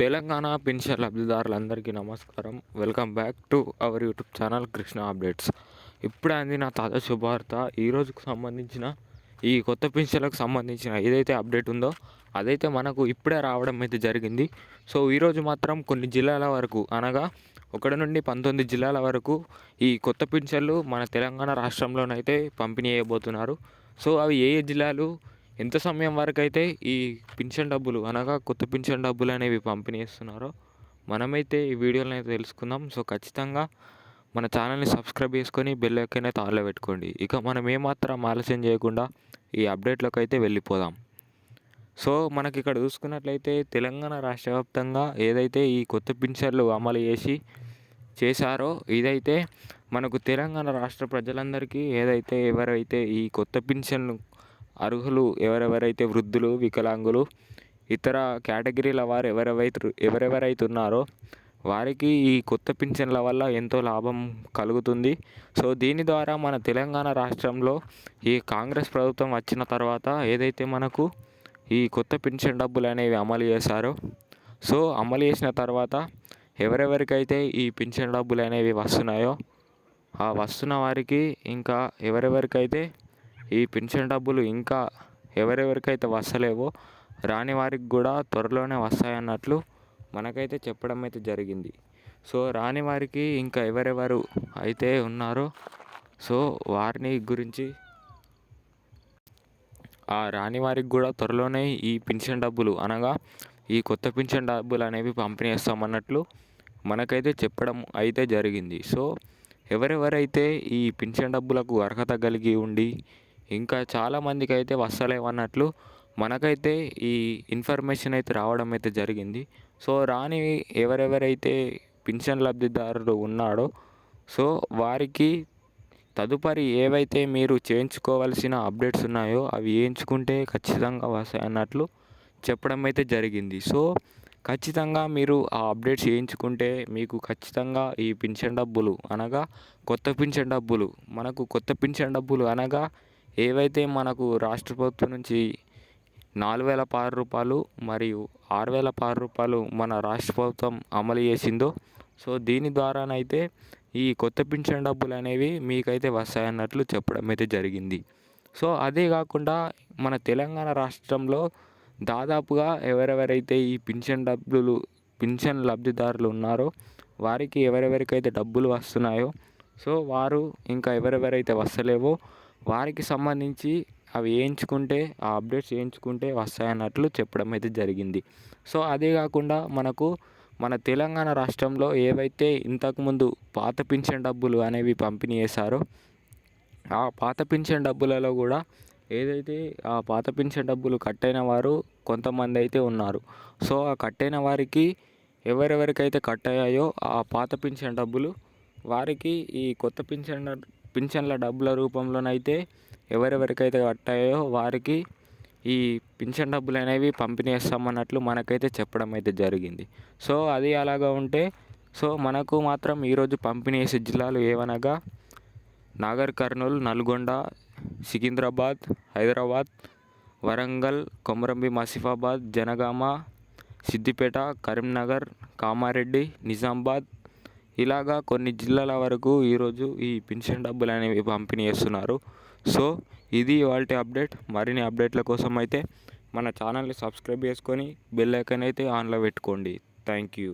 Telangana pension లబ్ధిదారులందరికీ నమస్కారం. Welcome back to our YouTube channel Krishna updates. ఇప్పుడే అందిన తాజా శుభవార్త. ఈ రోజుకు సంబంధించిన ఈ కొత్త పెన్షన్లకు సంబంధించిన ఏదైతే అప్డేట్ ఉందో అదైతే మనకు ఇప్పుడే రావడం అయితే జరిగింది. సో ఈరోజు మాత్రం కొన్ని జిల్లాల వరకు అనగా 1 నుండి 19 జిల్లాల వరకు ఈ కొత్త పెన్షన్లు మన తెలంగాణ రాష్ట్రంలోనైతే పంపిణీ చేయబోతున్నారు. సో అవి ఏ ఏ జిల్లాలు, ఎంత సమయం వరకు అయితే ఈ పింఛన్ డబ్బులు అనగా కొత్త పింఛన్ డబ్బులు అనేవి పంపిణీ చేస్తున్నారో మనమైతే ఈ వీడియోలో అయితే తెలుసుకుందాం. సో ఖచ్చితంగా మన ఛానల్ని సబ్స్క్రైబ్ చేసుకొని బెల్ ఐకాన్ అయితే ఆన్లో పెట్టుకోండి. ఇక మనం ఏమాత్రం ఆలస్యం చేయకుండా ఈ అప్డేట్లోకి అయితే వెళ్ళిపోదాం. సో మనకి ఇక్కడ చూసుకున్నట్లయితే తెలంగాణ రాష్ట్ర వ్యాప్తంగా ఏదైతే ఈ కొత్త పింఛన్లు అమలు చేశారో ఇదైతే మనకు తెలంగాణ రాష్ట్ర ప్రజలందరికీ ఏదైతే ఎవరైతే ఈ కొత్త పింఛన్లు అర్హులు ఎవరెవరైతే వృద్ధులు, వికలాంగులు, ఇతర కేటగిరీల వారు ఎవరెవరైతే ఉన్నారో వారికి ఈ కొత్త పింఛన్ల వల్ల ఎంతో లాభం కలుగుతుంది. సో దీని ద్వారా మన తెలంగాణ రాష్ట్రంలో ఈ కాంగ్రెస్ ప్రభుత్వం వచ్చిన తర్వాత ఏదైతే మనకు ఈ కొత్త పింఛన్ డబ్బులు అనేవి అమలు చేశారో, సో అమలు చేసిన తర్వాత ఎవరెవరికైతే ఈ పింఛన్ డబ్బులు అనేవి వస్తున్నాయో ఆ వస్తున్న వారికి, ఇంకా ఎవరెవరికైతే ఈ పింఛన్ డబ్బులు ఇంకా ఎవరెవరికైతే వస్తలేవో రాని వారికి కూడా త్వరలోనే వస్తాయన్నట్లు మనకైతే చెప్పడం అయితే జరిగింది. సో రాని వారికి ఇంకా ఎవరెవరు అయితే ఉన్నారో సో వారిని గురించి ఆ రాని వారికి కూడా త్వరలోనే ఈ పింఛన్ డబ్బులు అనగా ఈ కొత్త పింఛన్ డబ్బులు అనేవి పంపిణీ చేస్తామన్నట్లు మనకైతే చెప్పడం అయితే జరిగింది. సో ఎవరెవరైతే ఈ పింఛన్ డబ్బులకు అర్హత కలిగి ఉండి ఇంకా చాలామందికి అయితే వస్తలేవన్నట్లు మనకైతే ఈ ఇన్ఫర్మేషన్ అయితే రావడం అయితే జరిగింది. సో రాని ఎవరెవరైతే పింఛన్ లబ్ధిదారులు ఉన్నాడో సో వారికి తదుపరి ఏవైతే మీరు చేయించుకోవాల్సిన అప్డేట్స్ ఉన్నాయో అవి చేయించుకుంటే ఖచ్చితంగా వస్తాయి అన్నట్లు చెప్పడం అయితే జరిగింది. సో ఖచ్చితంగా మీరు ఆ అప్డేట్స్ చేయించుకుంటే మీకు ఖచ్చితంగా ఈ పింఛన్ డబ్బులు అనగా కొత్త పింఛన్ డబ్బులు మనకు కొత్త పింఛన్ డబ్బులు అనగా ఏవైతే మనకు రాష్ట్ర ప్రభుత్వం నుంచి 4,016 రూపాయలు మరియు 6,016 రూపాయలు మన రాష్ట్ర ప్రభుత్వం అమలు చేసిందో సో దీని ద్వారానైతే ఈ కొత్త పింఛన్ డబ్బులు అనేవి మీకైతే వస్తాయన్నట్లు చెప్పడం అయితే జరిగింది. సో అదే కాకుండా మన తెలంగాణ రాష్ట్రంలో దాదాపుగా ఎవరెవరైతే ఈ పింఛన్ లబ్ధిదారులు ఉన్నారో వారికి ఎవరెవరికైతే డబ్బులు వస్తున్నాయో సో వారు ఇంకా ఎవరెవరైతే వస్తలేవో వారికి సంబంధించి అవి వేయించుకుంటే ఆ అప్డేట్స్ వేయించుకుంటే వస్తాయన్నట్లు చెప్పడం అయితే జరిగింది. సో అదే కాకుండా మనకు మన తెలంగాణ రాష్ట్రంలో ఏవైతే ఇంతకుముందు పాత పింఛన్ డబ్బులు అనేవి పంపిణీ చేశారో ఆ పాత పింఛన్ డబ్బులలో కూడా ఏదైతే ఆ పాత పింఛన్ డబ్బులు కట్టైన వారు కొంతమంది అయితే ఉన్నారు. సో ఆ కట్టైన వారికి ఎవరెవరికైతే కట్ అయ్యాయో ఆ పాత పింఛన్ డబ్బులు వారికి ఈ కొత్త పింఛన్ల డబ్బుల రూపంలోనైతే ఎవరెవరికైతే కట్టాయో వారికి ఈ పింఛన్ డబ్బులు అనేవి పంపిణీ చేస్తామన్నట్లు మనకైతే చెప్పడం అయితే జరిగింది. సో అది అలాగా ఉంటే సో మనకు మాత్రం ఈరోజు పంపిణీ చేసే జిల్లాలు ఏవనగా నాగర్ కర్నూల్, నల్గొండ, సికింద్రాబాద్, హైదరాబాద్, వరంగల్, కొమరంభీం ఆసిఫాబాద్, జనగామ, సిద్దిపేట, కరీంనగర్, కామారెడ్డి, నిజామాబాద్ ఇలాగా కొన్ని జిల్లాల వరకు ఈరోజు ఈ పింఛన్ డబ్బులు అనేవి పంపిణీ చేస్తున్నారు. సో ఇది ఇవాల్టి అప్డేట్. మరిన్ని అప్డేట్ల కోసం అయితే మన ఛానల్ని సబ్స్క్రైబ్ చేసుకొని బెల్ ఐకాన్ అయితే ఆన్లో పెట్టుకోండి. Thank you.